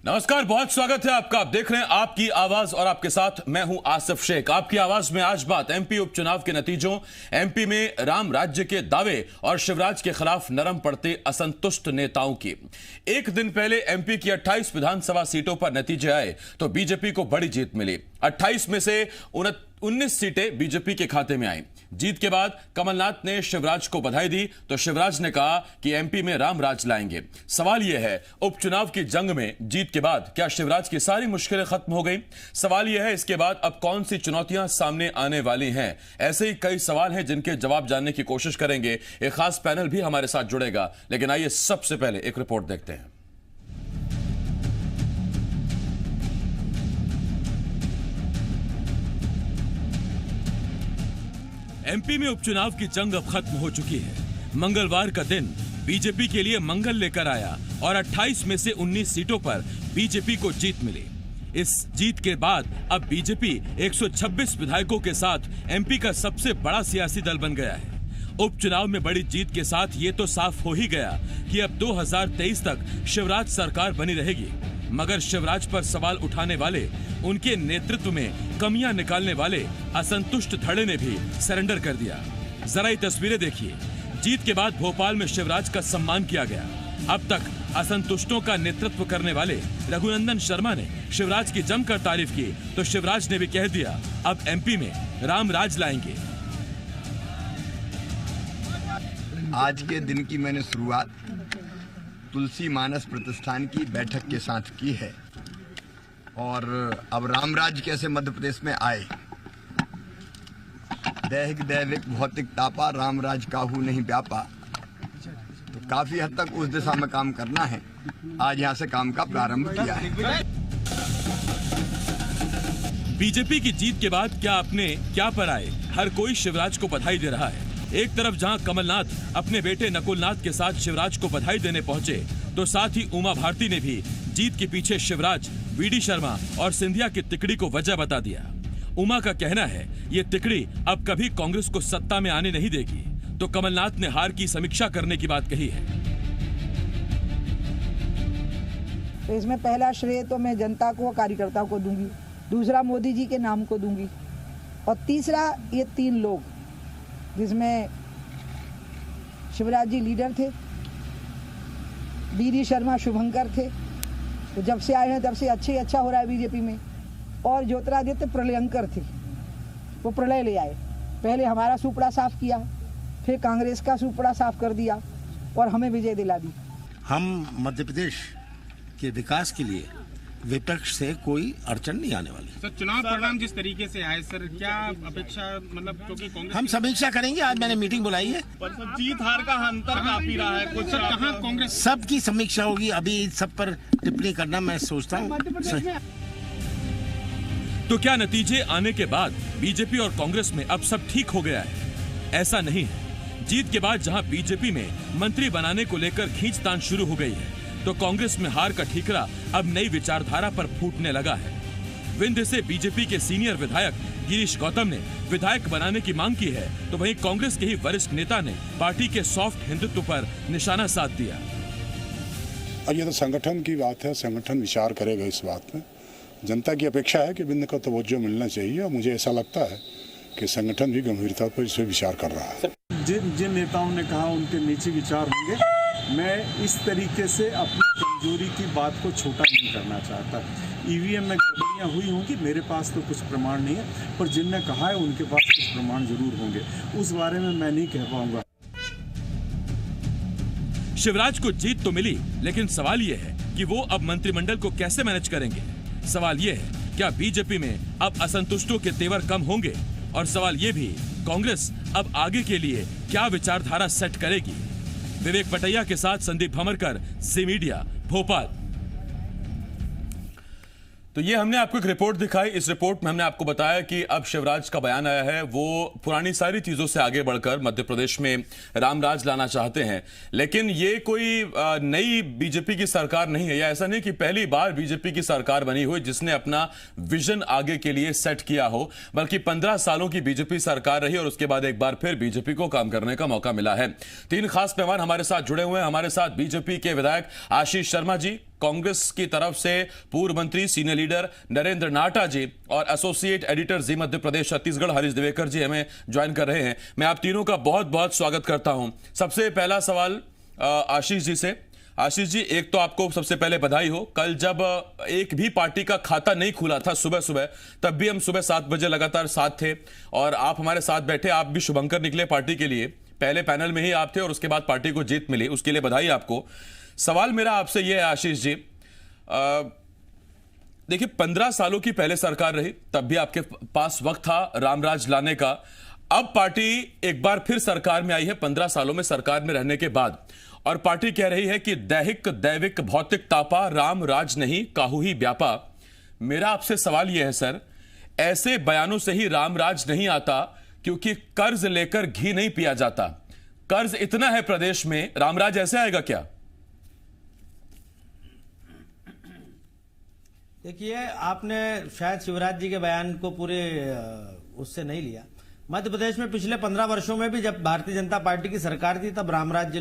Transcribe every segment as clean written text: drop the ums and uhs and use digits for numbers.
नमस्कार, बहुत स्वागत है आपका। आप देख रहे हैं आपकी आवाज और आपके साथ मैं हूं आसिफ शेख। आपकी आवाज में आज बात एमपी उपचुनाव के नतीजों, एमपी में राम राज्य के दावे और शिवराज के खिलाफ नरम पड़ते असंतुष्ट नेताओं की। एक दिन पहले एमपी की 28 विधानसभा सीटों पर नतीजे आए तो बीजेपी को बड़ी जीत मिली। 28 में से 19 सीटें बीजेपी के खाते में आई। जीत के बाद कमलनाथ ने शिवराज को बधाई दी तो शिवराज ने कहा कि एमपी में राम राज लाएंगे। सवाल यह है, उपचुनाव की जंग में जीत के बाद क्या शिवराज की सारी मुश्किलें खत्म हो गई? सवाल यह है, इसके बाद अब कौन सी चुनौतियां सामने आने वाली हैं? ऐसे ही कई सवाल हैं जिनके जवाब जानने की कोशिश करेंगे। एक खास पैनल भी हमारे साथ जुड़ेगा, लेकिन आइए सबसे पहले एक रिपोर्ट देखते हैं। एमपी में उपचुनाव की जंग अब खत्म हो चुकी है। मंगलवार का दिन बीजेपी के लिए मंगल लेकर आया और 28 में से 19 सीटों पर बीजेपी को जीत मिली। इस जीत के बाद अब बीजेपी 126 विधायकों के साथ एमपी का सबसे बड़ा सियासी दल बन गया है। उपचुनाव में बड़ी जीत के साथ ये तो साफ हो ही गया कि अब 2023 तक शिवराज सरकार बनी रहेगी। मगर शिवराज पर सवाल उठाने वाले, उनके नेतृत्व में कमियां निकालने वाले असंतुष्ट धड़े ने भी सरेंडर कर दिया। जरा ये तस्वीरें देखिए। जीत के बाद भोपाल में शिवराज का सम्मान किया गया। अब तक असंतुष्टों का नेतृत्व करने वाले रघुनंदन शर्मा ने शिवराज की जमकर तारीफ की तो शिवराज ने भी कह दिया अब एमपी में राम राज लाएंगे। आज के दिन की मैंने शुरुआत तुलसी मानस प्रतिष्ठान की बैठक के साथ की है और अब रामराज कैसे मध्य प्रदेश में आए। दैहिक दैविक भौतिक तापा, रामराज काहू नहीं व्यापा। तो काफी हद तक उस दिशा में काम करना है। आज यहां से काम का प्रारंभ किया है। बीजेपी की जीत के बाद क्या अपने क्या पर आए, हर कोई शिवराज को बधाई दे रहा है। एक तरफ जहां कमलनाथ अपने बेटे नकुलनाथ के साथ शिवराज को बधाई देने पहुंचे तो साथ ही उमा भारती ने भी जीत के पीछे शिवराज, वीडी शर्मा और सिंधिया की तिकड़ी को वजह बता दिया। उमा का कहना है ये तिकड़ी अब कभी कांग्रेस को सत्ता में आने नहीं देगी। तो कमलनाथ ने हार की समीक्षा करने की बात कही है। तो इसमें पहला श्रेय तो मैं जनता को, कार्यकर्ताओं को दूंगी, दूसरा मोदी जी के नाम को दूंगी और तीसरा ये 3 लोग जिसमें शिवराज जी लीडर थे, वीडी शर्मा शुभंकर थे, तो जब से आए हैं तब से अच्छा हो रहा है बीजेपी में। और ज्योतिरादित्य प्रलयंकर थे, वो प्रलय ले आए। पहले हमारा सुपड़ा साफ किया, फिर कांग्रेस का सुपड़ा साफ कर दिया और हमें विजय दिला दी। हम मध्य प्रदेश के विकास के लिए विपक्ष से कोई अड़चन नहीं आने वाली। सर, चुनाव परिणाम जिस तरीके से आए, सर क्या अपेक्षा, मतलब क्योंकि कांग्रेस हम समीक्षा करेंगे। आज मैंने मीटिंग बुलाई है। पर जीत हार का अंतर काफी रहा है कुछ। कहाँ कांग्रेस सबकी समीक्षा होगी। अभी सब पर टिप्पणी करना मैं सोचता हूँ। तो क्या नतीजे आने के बाद बीजेपी और कांग्रेस में अब सब ठीक हो गया है? ऐसा नहीं है। जीत के बाद जहां बीजेपी में मंत्री बनाने को लेकर खींचतान शुरू हो गई है तो कांग्रेस में हार का ठीकरा अब नई विचारधारा पर फूटने लगा है। विंध्य से बीजेपी के सीनियर विधायक गिरीश गौतम ने विधायक बनाने की मांग की है तो वहीं कांग्रेस के ही वरिष्ठ नेता ने पार्टी के सॉफ्ट हिंदुत्व पर निशाना साध दिया। और ये तो संगठन की बात है, संगठन विचार करेगा इस बात में। जनता की अपेक्षा है कि विंध्य को तवज्जो मिलना चाहिए और मुझे ऐसा लगता है कि संगठन भी गंभीरता पर इस पर विचार कर रहा है। जिन नेताओं ने कहा उनके नीचे विचार होंगे। मैं इस तरीके से अपनी कमजोरी की बात को छोटा नहीं करना चाहता। ईवीएम में गड़बड़ियाँ हुई होंगी, मेरे पास तो कुछ प्रमाण नहीं है, पर जिनने कहा है उनके पास कुछ प्रमाण जरूर होंगे। उस बारे में मैं नहीं कह पाऊंगा। शिवराज को जीत तो मिली, लेकिन सवाल यह है कि वो अब मंत्रिमंडल को कैसे मैनेज करेंगे। सवाल यह है, क्या बीजेपी में अब असंतुष्टों के तेवर कम होंगे? और सवाल यह भी, कांग्रेस अब आगे के लिए क्या विचारधारा सेट करेगी? विवेक पटैया के साथ संदीप भमरकर, सी मीडिया, भोपाल। तो ये हमने आपको एक रिपोर्ट दिखाई। इस रिपोर्ट में हमने आपको बताया कि अब शिवराज का बयान आया है, वो पुरानी सारी चीजों से आगे बढ़कर मध्य प्रदेश में रामराज लाना चाहते हैं। लेकिन ये कोई नई बीजेपी की सरकार नहीं है, या ऐसा नहीं कि पहली बार बीजेपी की सरकार बनी हुई जिसने अपना विजन आगे के लिए सेट किया हो, बल्कि 15 सालों की बीजेपी सरकार रही और उसके बाद एक बार फिर बीजेपी को काम करने का मौका मिला है। 3 खास मेहमान हमारे साथ जुड़े हुए हैं। हमारे साथ बीजेपी के विधायक आशीष शर्मा जी, कांग्रेस की तरफ से पूर्व मंत्री सीनियर लीडर नरेंद्र नाटा जी और एसोसिएट एडिटर जी मध्य प्रदेश छत्तीसगढ़ हरीश दिवेकर जी हमें ज्वाइन कर रहे हैं। मैं आप तीनों का बहुत बहुत स्वागत करता हूं। सबसे पहला सवाल आशीष जी से। आशीष जी, एक तो आपको सबसे पहले बधाई हो। कल जब एक भी पार्टी का खाता नहीं खुला था सुबह सुबह, तब भी हम सुबह 7 बजे लगातार साथ थे और आप हमारे साथ बैठे। आप भी शुभंकर निकले पार्टी के लिए। पहले पैनल में ही आप थे और उसके बाद पार्टी को जीत मिली, उसके लिए बधाई आपको। सवाल मेरा आपसे यह है आशीष जी, देखिए 15 सालों की पहले सरकार रही, तब भी आपके पास वक्त था रामराज लाने का। अब पार्टी एक बार फिर सरकार में आई है 15 सालों में सरकार में रहने के बाद, और पार्टी कह रही है कि दैहिक दैविक भौतिक तापा राम राज नहीं काहू ही व्यापा। मेरा आपसे सवाल यह है सर, ऐसे बयानों से ही राम राज नहीं आता, क्योंकि कर्ज लेकर घी नहीं पिया जाता। कर्ज इतना है प्रदेश में, रामराज ऐसे आएगा क्या? देखिए, आपने शायद शिवराज जी के बयान को पूरे उससे नहीं लिया। मध्य प्रदेश में पिछले 15 वर्षों में भी जब भारतीय जनता पार्टी की सरकार थी तब रामराज्य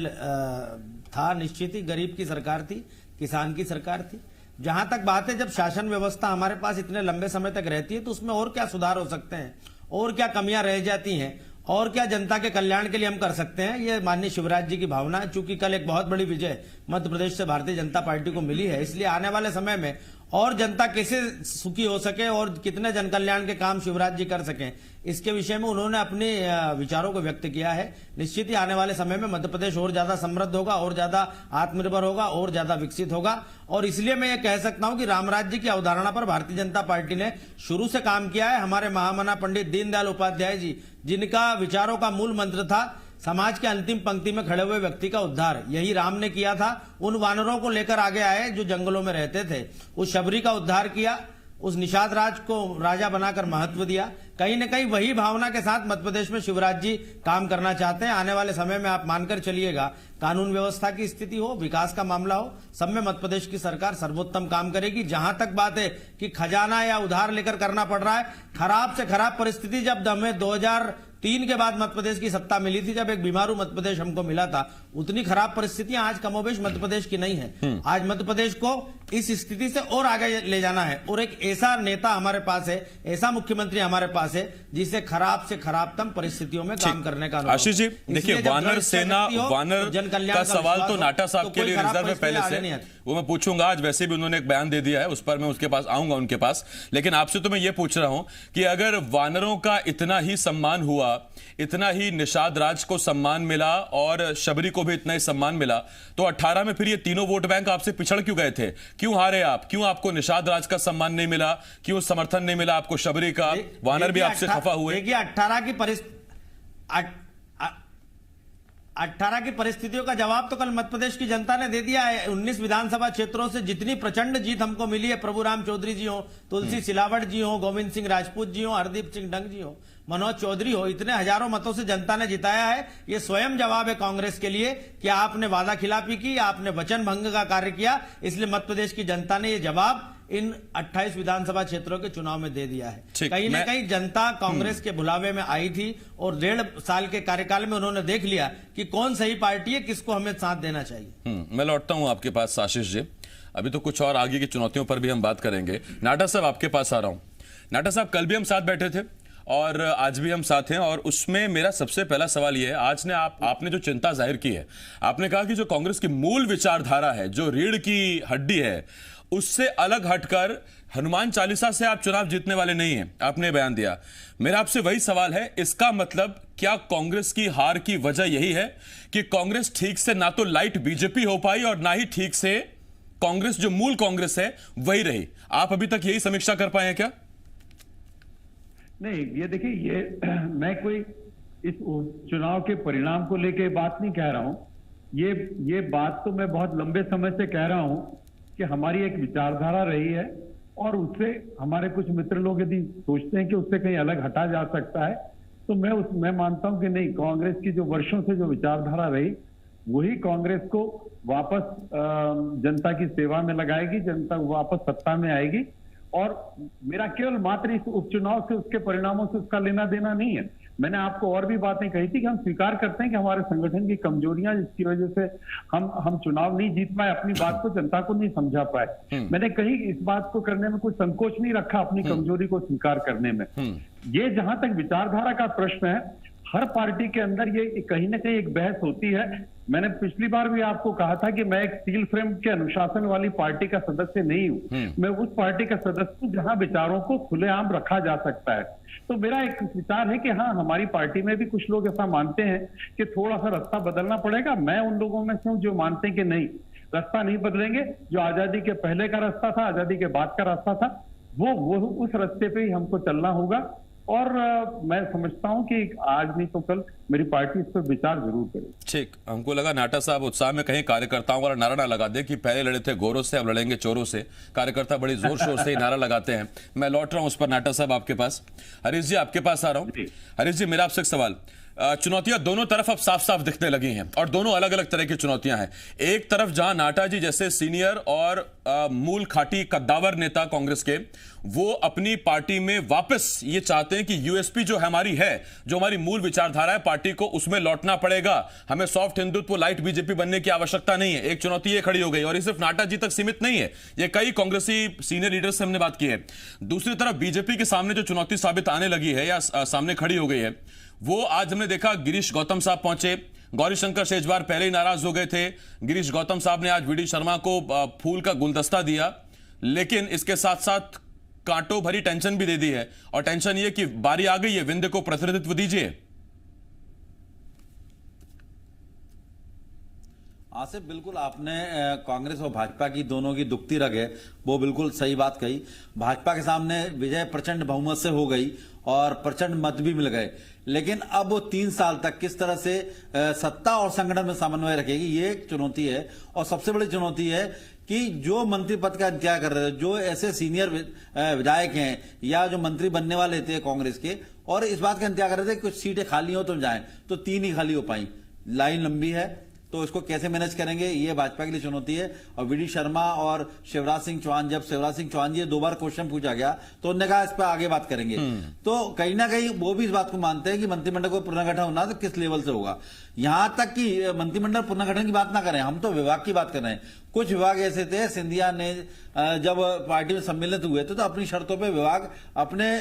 था, निश्चित ही गरीब की सरकार थी, किसान की सरकार थी। जहां तक बात है, जब शासन व्यवस्था हमारे पास इतने लंबे समय तक रहती है तो उसमें और क्या सुधार हो सकते हैं, और क्या कमियां रह जाती हैं, और क्या जनता के कल्याण के लिए हम कर सकते हैं, ये माननीय शिवराज जी की भावना है। चूंकि कल एक बहुत बड़ी विजय मध्य प्रदेश से भारतीय जनता पार्टी को मिली है, इसलिए आने वाले समय में और जनता कैसे सुखी हो सके और कितने जन कल्याण के काम शिवराज जी कर सकें, इसके विषय में उन्होंने अपने विचारों को व्यक्त किया है। निश्चित ही आने वाले समय में मध्य प्रदेश और ज्यादा समृद्ध होगा, और ज्यादा आत्मनिर्भर होगा, और ज्यादा विकसित होगा। और इसलिए मैं ये कह सकता हूं कि रामराज जी की अवधारणा पर भारतीय जनता पार्टी ने शुरू से काम किया है। हमारे महामना पंडित दीनदयाल उपाध्याय जी, जिनका विचारों का मूल मंत्र था समाज के अंतिम पंक्ति में खड़े हुए व्यक्ति का उद्धार, यही राम ने किया था। उन वानरों को लेकर आगे आए जो जंगलों में रहते थे, उस शबरी का उद्धार किया, उस निषाद राज को राजा बनाकर महत्व दिया। कहीं न कहीं वही भावना के साथ मध्य प्रदेश में शिवराज जी काम करना चाहते हैं। आने वाले समय में आप मानकर चलिएगा, कानून व्यवस्था की स्थिति हो, विकास का मामला हो, सब में मध्य प्रदेश की सरकार सर्वोत्तम काम करेगी। जहां तक बात है कि खजाना या उधार लेकर करना पड़ रहा है, खराब से खराब परिस्थिति जब हमें 2003 के बाद मध्य प्रदेश की सत्ता मिली थी, जब एक बीमारू मध्य प्रदेश हमको मिला था, उतनी खराब परिस्थितियां आज कमोबेश मध्य प्रदेश की नहीं है। आज मध्य प्रदेश को इस स्थिति से और आगे ले जाना है, और एक ऐसा नेता हमारे पास है, ऐसा मुख्यमंत्री हमारे पास है जिसे खराब से खराबतम परिस्थितियों में काम करने का। आशीष जी, देखिए वानर सेना, वानर का सवाल तो नाटा साहब के लिए रिजर्व है पहले से, वो मैं पूछूंगा। आज वैसे भी उन्होंने एक बयान दे दिया है, उस पर मैं उसके पास आऊंगा उनके पास। लेकिन आपसे तो मैं ये पूछ रहा हूं कि अगर वानरों का इतना ही सम्मान हुआ, इतना ही निषाद राज को सम्मान मिला और शबरी को भी इतना ही सम्मान मिला, तो 18 में फिर ये तीनों वोट बैंक आपसे पिछड़ क्यों गए थे? क्यों हारे आप? क्यों आपको निषाद राज का सम्मान नहीं मिला? क्यों समर्थन नहीं मिला आपको शबरी का? वानर भी आपसे खफा हुए। देखिए 18 की परिस्थितियों का जवाब तो कल मध्य प्रदेश की जनता ने दे दिया है। 19 विधानसभा क्षेत्रों से जितनी प्रचंड जीत हमको मिली है, प्रभुराम चौधरी जी हो, तुलसी सिलावट जी हो, गोविंद सिंह राजपूत जी हो, हरदीप सिंह डंग जी हो, मनोज चौधरी हो, इतने हजारों मतों से जनता ने जिताया है। ये स्वयं जवाब है कांग्रेस के लिए कि आपने वादा खिलाफी की, आपने वचन भंग का कार्य किया। इसलिए मध्य प्रदेश की जनता ने ये जवाब इन 28 विधानसभा क्षेत्रों के चुनाव में दे दिया है। कहीं ना कहीं जनता कांग्रेस के बुलावे में आई थी और 1.5 साल के कार्यकाल में उन्होंने देख लिया कि कौन सही पार्टी है, किसको हमें साथ देना चाहिए। मैं लौटता हूं आपके पास आशीष जी, अभी तो कुछ और आगे की चुनौतियों पर भी हम बात करेंगे। नाटा साहब आपके पास आ रहा हूं। नाटा साहब, कल भी हम साथ बैठे थे और आज भी हम साथ हैं, और उसमें मेरा सबसे पहला सवाल यह है, आज ने आपने जो चिंता जाहिर की है, आपने कहा कि जो कांग्रेस की मूल विचारधारा है, जो रीढ़ की हड्डी है, उससे अलग हटकर हनुमान चालीसा से आप चुनाव जीतने वाले नहीं हैं, आपने बयान दिया। मेरा आपसे वही सवाल है, इसका मतलब क्या कांग्रेस की हार की वजह यही है कि कांग्रेस ठीक से ना तो लाइट बीजेपी हो पाई और ना ही ठीक से कांग्रेस जो मूल कांग्रेस है वही रही? आप अभी तक यही समीक्षा कर पाए हैं क्या? नहीं, ये देखिए, ये मैं कोई इस चुनाव के परिणाम को लेके बात नहीं कह रहा हूं। ये बात तो मैं बहुत लंबे समय से कह रहा हूं कि हमारी एक विचारधारा रही है, और उससे हमारे कुछ मित्र लोग यदि सोचते हैं कि उससे कहीं अलग हटा जा सकता है, तो मैं मानता हूं कि नहीं, कांग्रेस की जो वर्षों से जो विचारधारा रही वही कांग्रेस को वापस जनता की सेवा में लगाएगी, जनता वापस सत्ता में आएगी। और मेरा केवल मात्र इस उपचुनाव से, उसके परिणामों से उसका लेना देना नहीं है। मैंने आपको और भी बातें कही थी कि हम स्वीकार करते हैं कि हमारे संगठन की कमजोरियां जिसकी वजह से हम चुनाव नहीं जीत पाए, अपनी बात को जनता को नहीं समझा पाए। मैंने कहीं इस बात को करने में कोई संकोच नहीं रखा, अपनी कमजोरी को स्वीकार करने में। ये जहां तक विचारधारा का प्रश्न है, हर पार्टी के अंदर ये कहीं ना कहीं एक बहस होती है। मैंने पिछली बार भी आपको कहा था कि मैं एक स्टील फ्रेम के अनुशासन वाली पार्टी का सदस्य नहीं हूं, मैं उस पार्टी का सदस्य हूं जहां विचारों को खुलेआम रखा जा सकता है। तो मेरा एक विचार है कि हाँ, हमारी पार्टी में भी कुछ लोग ऐसा मानते हैं कि थोड़ा सा रास्ता बदलना पड़ेगा। मैं उन लोगों में से हूं जो मानते हैं कि नहीं, रास्ता नहीं बदलेंगे। जो आजादी के पहले का रास्ता था, आजादी के बाद का रास्ता था, वो उस रास्ते पे ही हमको चलना होगा। और मैं समझता हूं कि आज नहीं तो कल मेरी पार्टी इस पर विचार जरूर करे। ठीक, हमको लगा नाटा साहब उत्साह में कहीं कार्यकर्ताओं वाला नारा ना लगा दे कि पहले लड़े थे गोरों से, अब लड़ेंगे चोरों से। कार्यकर्ता बड़ी जोर शोर से ही नारा लगाते हैं। मैं लौट रहा हूं उस पर नाटा साहब आपके पास। हरीश जी आपके पास आ रहा हूं। हरीश जी, मेरा आपसे एक सवाल। चुनौतियां दोनों तरफ अब साफ साफ दिखने लगी हैं और दोनों अलग अलग तरह की चुनौतियां हैं। एक तरफ जहां नाटा जी जैसे सीनियर और मूल खाटी कद्दावर नेता कांग्रेस के, वो अपनी पार्टी में वापस ये चाहते हैं कि यूएसपी जो हमारी है, जो हमारी मूल विचारधारा है पार्टी को, उसमें लौटना पड़ेगा। हमें सॉफ्ट हिंदुत्व लाइट बीजेपी बनने की आवश्यकता नहीं है। एक चुनौती ये खड़ी हो गई और ये सिर्फ नाटा जी तक सीमित नहीं है, ये कई कांग्रेसी सीनियर लीडर्स से हमने बात की है। दूसरी तरफ बीजेपी के सामने जो चुनौती साबित आने लगी है या सामने खड़ी हो गई है, वो आज हमने देखा गिरीश गौतम साहब पहुंचे। गौरीशंकर शेजवार पहले ही नाराज हो गए थे। गिरीश गौतम साहब ने आज वीडी शर्मा को फूल का गुलदस्ता दिया, लेकिन इसके साथ साथ कांटों भरी टेंशन भी दे दी है। और टेंशन ये कि बारी आ गई है, विंध्य को प्रतिनिधित्व दीजिए। आसिफ, बिल्कुल आपने कांग्रेस और भाजपा की दोनों की दुखती रग है, वो बिल्कुल सही बात कही। भाजपा के सामने विजय प्रचंड बहुमत से हो गई और प्रचंड मत भी मिल गए, लेकिन अब वो 3 साल तक किस तरह से सत्ता और संगठन में समन्वय रखेगी, ये एक चुनौती है। और सबसे बड़ी चुनौती है कि जो मंत्री पद का इंतजार कर रहे थे, जो ऐसे सीनियर विधायक हैं या जो मंत्री बनने वाले थे कांग्रेस के, और इस बात का इंतजार कर रहे थे कुछ सीटें खाली हो तो जाएं, तो 3 ही खाली हो पाई। लाइन लंबी है, तो इसको कैसे मैनेज करेंगे, ये भाजपा के लिए चुनौती है। और वीडी शर्मा और शिवराज सिंह चौहान, जब शिवराज सिंह चौहान जी 2 बार क्वेश्चन पूछा गया तो उन्होंने कहा इस पर आगे बात करेंगे। तो कहीं ना कहीं वो भी इस बात को मानते हैं कि मंत्रिमंडल को पुनर्गठन होना तो किस लेवल से होगा। यहां तक कि मंत्रिमंडल पुनर्गठन की बात ना करें, हम तो विभाग की बात कर रहे हैं। कुछ विभाग ऐसे थे, सिंधिया ने जब पार्टी में सम्मिलित हुए थे तो अपनी शर्तों पर विभाग अपने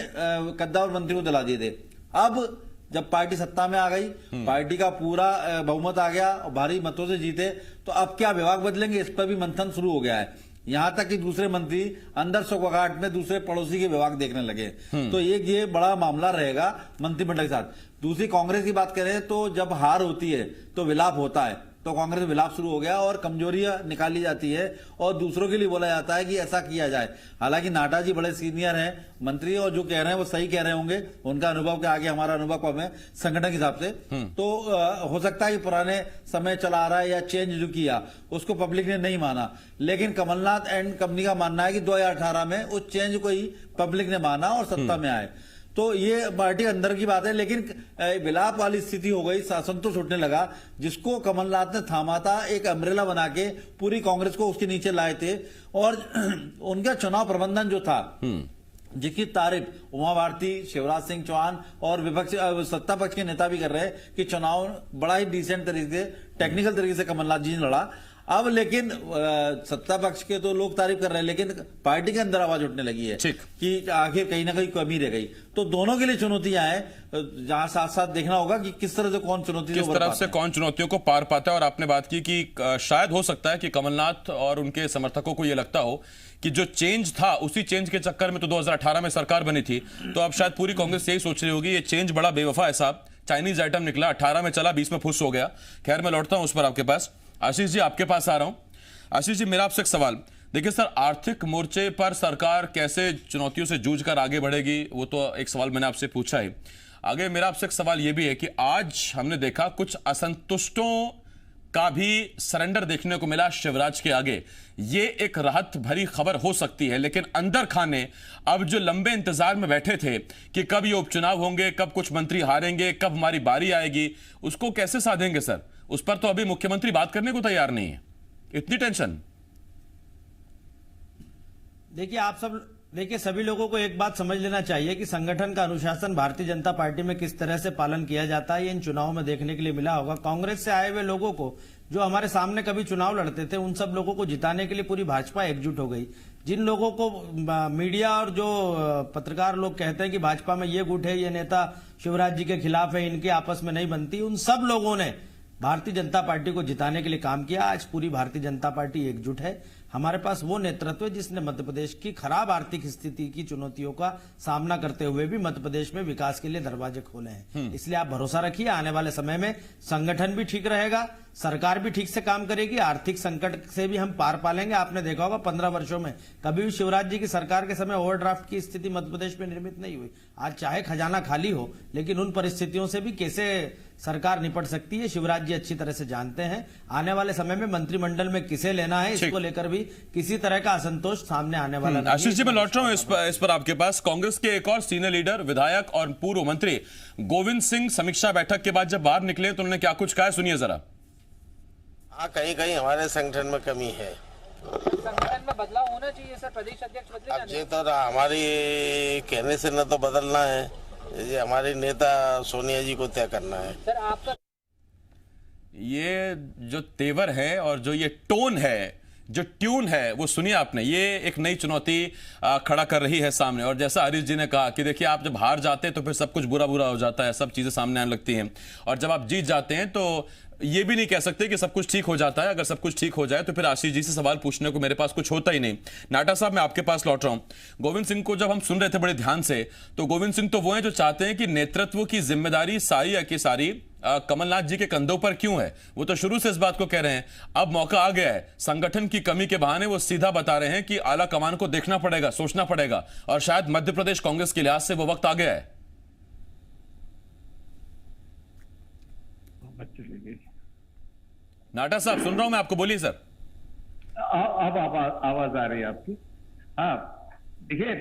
कद्दावर मंत्री को दिला दिए थे। अब जब पार्टी सत्ता में आ गई, पार्टी का पूरा बहुमत आ गया और भारी मतों से जीते, तो अब क्या विभाग बदलेंगे, इस पर भी मंथन शुरू हो गया है। यहां तक कि दूसरे मंत्री अंदर सौगाट में दूसरे पड़ोसी के विभाग देखने लगे। तो ये बड़ा मामला रहेगा मंत्रिमंडल के साथ। दूसरी कांग्रेस की बात करें तो जब हार होती है तो विलाप होता है, तो कांग्रेस में विलाप शुरू हो गया और कमजोरियां निकाली जाती है और दूसरों के लिए बोला जाता है कि ऐसा किया जाए। हालांकि नाटा जी बड़े सीनियर हैं मंत्री, और जो कह रहे हैं वो सही कह रहे होंगे, उनका अनुभव के आगे हमारा अनुभव कम है संगठन के हिसाब से। तो हो सकता है कि पुराने समय चला आ रहा है या चेंज जो किया उसको पब्लिक ने नहीं माना, लेकिन कमलनाथ एंड कंपनी का मानना है कि 2018 में उस चेंज को ही पब्लिक ने माना और सत्ता में आए। तो ये पार्टी अंदर की बात है, लेकिन विलाप वाली स्थिति हो गई, असंतोष उठने लगा, जिसको कमलनाथ ने थामा था, एक अम्ब्रेला बना के पूरी कांग्रेस को उसके नीचे लाए थे। और उनका चुनाव प्रबंधन जो था, जिसकी तारीफ उमा भारती, शिवराज सिंह चौहान और विपक्ष सत्ता पक्ष के नेता भी कर रहे हैं कि चुनाव बड़ा ही डिसेंट तरीके से, टेक्निकल तरीके से कमलनाथ जी ने लड़ा। अब लेकिन सत्ता पक्ष के तो लोग तारीफ कर रहे हैं, लेकिन पार्टी के अंदर आवाज उठने लगी है कि आखिर कहीं ना कहीं कमी रह गई। तो दोनों के लिए चुनौतियां हैं, जहां साथ साथ देखना होगा कि किस तरह से कौन चुनौतियों को पार पाता है। और आपने बात की कि शायद हो सकता है कि कमलनाथ और उनके समर्थकों को यह लगता हो कि जो चेंज था, उसी चेंज के चक्कर में तो 2018 में सरकार बनी थी, तो अब शायद पूरी कांग्रेस यही सोच रही होगी ये चेंज बड़ा बेवफा है साहब, चाइनीज आइटम निकला, 18 में चला, 20 में फुस हो गया। खैर, मैं लौटता हूं उस पर आपके पास। आशीष जी आपके पास आ रहा हूं। आशीष जी, मेरा आपसे एक सवाल। देखिए सर, आर्थिक मोर्चे पर सरकार कैसे चुनौतियों से जूझकर आगे बढ़ेगी, वो तो एक सवाल मैंने आपसे पूछा है। आगे मेरा आपसे एक सवाल यह भी है कि आज हमने देखा कुछ असंतुष्टों का भी सरेंडर देखने को मिला शिवराज के आगे। ये एक राहत भरी खबर हो सकती है, लेकिन अंदर खाने अब जो लंबे इंतजार में बैठे थे कि कब ये उपचुनाव होंगे, कब कुछ मंत्री हारेंगे, कब हमारी बारी आएगी, उसको कैसे साधेंगे सर? उस पर तो अभी मुख्यमंत्री बात करने को तैयार नहीं है। इतनी टेंशन। देखिए, आप सब देखिए, सभी लोगों को एक बात समझ लेना चाहिए कि संगठन का अनुशासन भारतीय जनता पार्टी में किस तरह से पालन किया जाता है, ये इन चुनाव में देखने के लिए मिला होगा। कांग्रेस से आए हुए लोगों को, जो हमारे सामने कभी चुनाव लड़ते थे, उन सब लोगों को जिताने के लिए पूरी भाजपा एकजुट हो गई। जिन लोगों को मीडिया और जो पत्रकार लोग कहते हैं कि भाजपा में ये गुट है, ये नेता शिवराज जी के खिलाफ है, इनके आपस में नहीं बनती, उन सब लोगों ने भारतीय जनता पार्टी को जिताने के लिए काम किया। आज पूरी भारतीय जनता पार्टी एकजुट है। हमारे पास वो नेतृत्व है जिसने मध्य प्रदेश की खराब आर्थिक स्थिति की चुनौतियों का सामना करते हुए भी मध्य प्रदेश में विकास के लिए दरवाजे खोले हैं। इसलिए आप भरोसा रखिए, आने वाले समय में संगठन भी ठीक रहेगा, सरकार भी ठीक से काम करेगी, आर्थिक संकट से भी हम पार पालेंगे। आपने देखा होगा 15 वर्षों में कभी भी शिवराज जी की सरकार के समय ओवरड्राफ्ट की स्थिति मध्य प्रदेश में निर्मित नहीं हुई। आज चाहे खजाना खाली हो, लेकिन उन परिस्थितियों से भी कैसे सरकार निपट सकती है, शिवराज जी अच्छी तरह से जानते हैं। आने वाले समय में मंत्रिमंडल में किसे लेना है, इसको लेकर भी किसी तरह का असंतोष सामने आने वाला नहीं है। आशीष जी, मैं लौट रहा हूं इस पर आपके पास। कांग्रेस के एक और सीनियर लीडर, विधायक और पूर्व मंत्री गोविंद सिंह समीक्षा बैठक के बाद जब बाहर निकले तो उन्होंने क्या कुछ कहा, सुनिए जरा। हाँ, कहीं कहीं हमारे संगठन में कमी है। संगठन में बदलाव होना चाहिए सर, प्रदेश अध्यक्ष बदले अब ये तो हमारी कहने से न तो बदलना है, ये हमारे नेता सोनिया जी को तय करना है। सर आपका ये जो तेवर है और जो ये टोन है, जो ट्यून है, वो सुनिए आपने, ये एक नई चुनौती खड़ा कर रही है सामने। और जैसा हरीश जी ने कहा कि देखिए, आप जब हार जाते हैं तो फिर सब कुछ बुरा बुरा हो जाता है, सब चीजें सामने आने लगती हैं, और जब आप जीत जाते हैं तो ये भी नहीं कह सकते कि सब कुछ ठीक हो जाता है। अगर सब कुछ ठीक हो जाए तो फिर आशीष जी से सवाल पूछने को मेरे पास कुछ होता ही नहीं। नाटा साहब, मैं आपके पास लौट रहा हूं। गोविंद सिंह को जब हम सुन रहे थे बड़े ध्यान से, तो गोविंद सिंह तो वो हैं जो चाहते हैं कि नेतृत्व की जिम्मेदारी सारी की सारी कमलनाथ जी के कंधों पर क्यों है। वो तो शुरू से इस बात को कह रहे हैं। अब मौका आ गया है, संगठन की कमी के बहाने वो सीधा बता रहे हैं कि आला कमान को देखना पड़ेगा, सोचना पड़ेगा, और शायद मध्य प्रदेश कांग्रेस के लिहाज से वो वक्त आ गया है। नाटा साहब, सुन रहा हूं मैं आपको, बोलिए सर। अब आवाज आ रही है आपकी? हाँ, देखिए,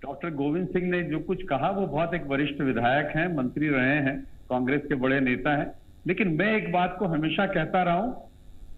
डॉक्टर गोविंद सिंह ने जो कुछ कहा वो बहुत एक वरिष्ठ विधायक हैं, मंत्री रहे हैं, कांग्रेस के बड़े नेता हैं। लेकिन मैं एक बात को हमेशा कहता रहा हूं,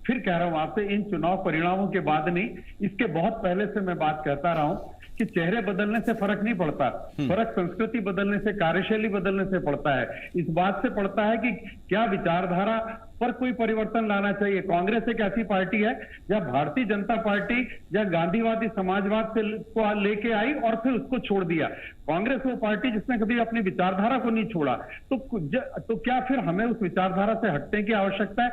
फिर कह रहा हूं आपसे, इन चुनाव परिणामों के बाद नहीं, इसके बहुत पहले से मैं बात कहता रहा हूं कि चेहरे बदलने से फर्क नहीं पड़ता, फर्क संस्कृति बदलने से, कार्यशैली बदलने से पड़ता है। इस बात से पड़ता है कि क्या विचारधारा पर कोई परिवर्तन लाना चाहिए। कांग्रेस एक ऐसी पार्टी है जहां भारतीय जनता पार्टी जहां गांधीवादी समाजवाद से को लेके आई और फिर उसको छोड़ दिया। कांग्रेस वो पार्टी जिसने कभी अपनी विचारधारा को नहीं छोड़ा। तो क्या फिर हमें उस विचारधारा से हटने की आवश्यकता है?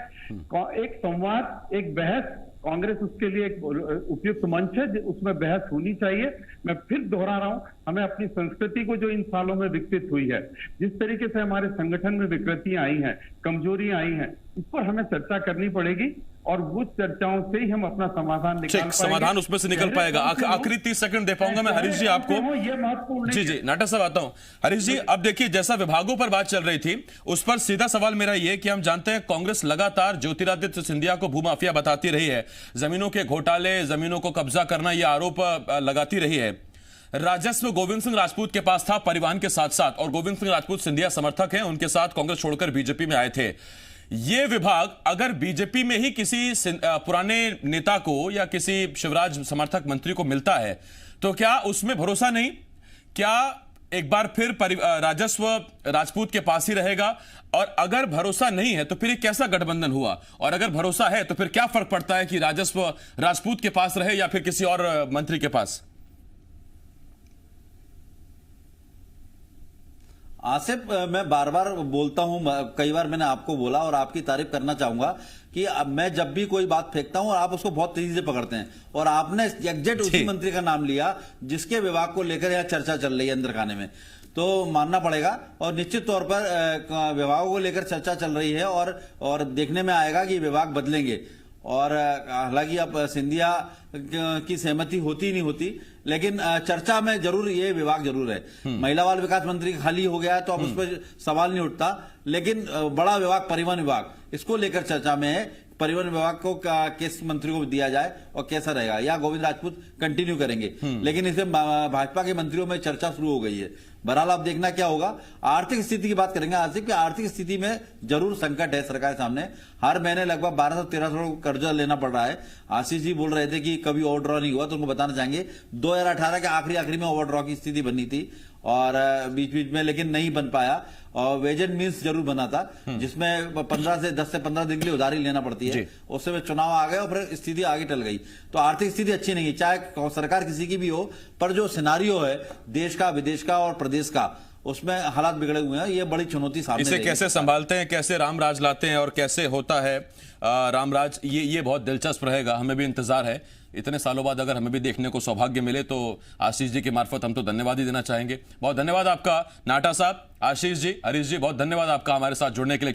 एक संवाद, एक बहस, कांग्रेस उसके लिए एक उपयुक्त मंच है, उसमें बहस होनी चाहिए। मैं फिर दोहरा रहा हूं, हमें अपनी संस्कृति को जो इन सालों में विकसित हुई है, जिस तरीके से हमारे संगठन में विकृतियां आई हैं, कमजोरियां आई हैं, इस पर हमें चर्चा करनी पड़ेगी और वो चर्चाओं से ही हम अपना समाधान निकाल पाएंगे। समाधान उसमें से निकल पाएगा। आखिरी 30 सेकंड दे पाऊंगा मैं हरीश जी आपको। ये महत्वपूर्ण। जी, नाटा साहब आता हूं। हरीश जी, अब देखिए, जैसा विभागों पर बात चल रही थी, उस पर सीधा सवाल मेरा ये कि हम जानते हैं कांग्रेस लगातार ज्योतिरादित्य सिंधिया को भूमाफिया बताती रही है, जमीनों के घोटाले, जमीनों को कब्जा करना, ये आरोप लगाती रही है। राजस्व गोविंद सिंह राजपूत के पास था परिवहन के साथ साथ, और गोविंद सिंह राजपूत सिंधिया समर्थक हैं, उनके साथ कांग्रेस छोड़कर बीजेपी में आए थे। ये विभाग अगर बीजेपी में ही किसी पुराने नेता को या किसी शिवराज समर्थक मंत्री को मिलता है तो क्या उसमें भरोसा नहीं? क्या एक बार फिर राजस्व राजपूत के पास ही रहेगा? और अगर भरोसा नहीं है तो फिर कैसा गठबंधन हुआ? और अगर भरोसा है तो फिर क्या फर्क पड़ता है कि राजस्व राजपूत के पास रहे या फिर किसी और मंत्री के पास? आसिफ, मैं बार बार बोलता हूं, कई बार मैंने आपको बोला और आपकी तारीफ करना चाहूंगा कि मैं जब भी कोई बात फेंकता हूं और आप उसको बहुत तेजी से पकड़ते हैं, और आपने एग्जैक्ट उसी मंत्री का नाम लिया जिसके विभाग को लेकर यह चर्चा चल रही है अंदर खाने में, तो मानना पड़ेगा। और निश्चित तौर पर विभागों को लेकर चर्चा चल रही है और देखने में आएगा कि विभाग बदलेंगे। और हालांकि अब सिंधिया की सहमति होती नहीं होती, लेकिन चर्चा में जरूर ये विभाग जरूर है। महिला बाल विकास मंत्री खाली हो गया है तो अब उस पर सवाल नहीं उठता, लेकिन बड़ा विभाग परिवहन विभाग, इसको लेकर चर्चा में है। परिवहन विभाग को किस मंत्री को दिया जाए और कैसा रहेगा, या गोविंद राजपूत कंटिन्यू करेंगे। लेकिन इसमें भाजपा के मंत्रियों में चर्चा शुरू हो गई है। बहरहाल अब देखना क्या होगा। आर्थिक स्थिति की बात करेंगे आसिफ की आर्थिक स्थिति में जरूर संकट है सरकार सामने। हर महीने लगभग 1200-1300 कर्जा लेना पड़ रहा है। आशीष जी बोल रहे थे कि कभी ओवरड्रॉ नहीं हुआ, तो उनको बताना चाहेंगे 2018 के आखिरी में ओवरड्रॉ की स्थिति बनी थी और बीच में लेकिन नहीं बन पाया। और वेजेंट मीन्स जरूर बना था जिसमें 10 से 15 दिन के लिए उधारी लेना पड़ती है। उससे चुनाव आ गए और फिर स्थिति आगे टल गई। तो आर्थिक स्थिति अच्छी नहीं है, चाहे सरकार किसी की भी हो, पर जो सिनारियो है देश का, विदेश का और प्रदेश का, उसमें हालात बिगड़े हुए हैं। ये बड़ी चुनौती सामने इसे कैसे संभालते हैं, कैसे रामराज लाते हैं और कैसे होता है रामराज, ये बहुत दिलचस्प रहेगा। हमें भी इंतजार है। इतने सालों बाद अगर हमें भी देखने को सौभाग्य मिले तो आशीष जी के मार्फत हम तो धन्यवाद ही देना चाहेंगे। बहुत धन्यवाद आपका नाटा साहब, आशीष जी, हरीश जी, बहुत धन्यवाद आपका हमारे साथ जुड़ने के लिए।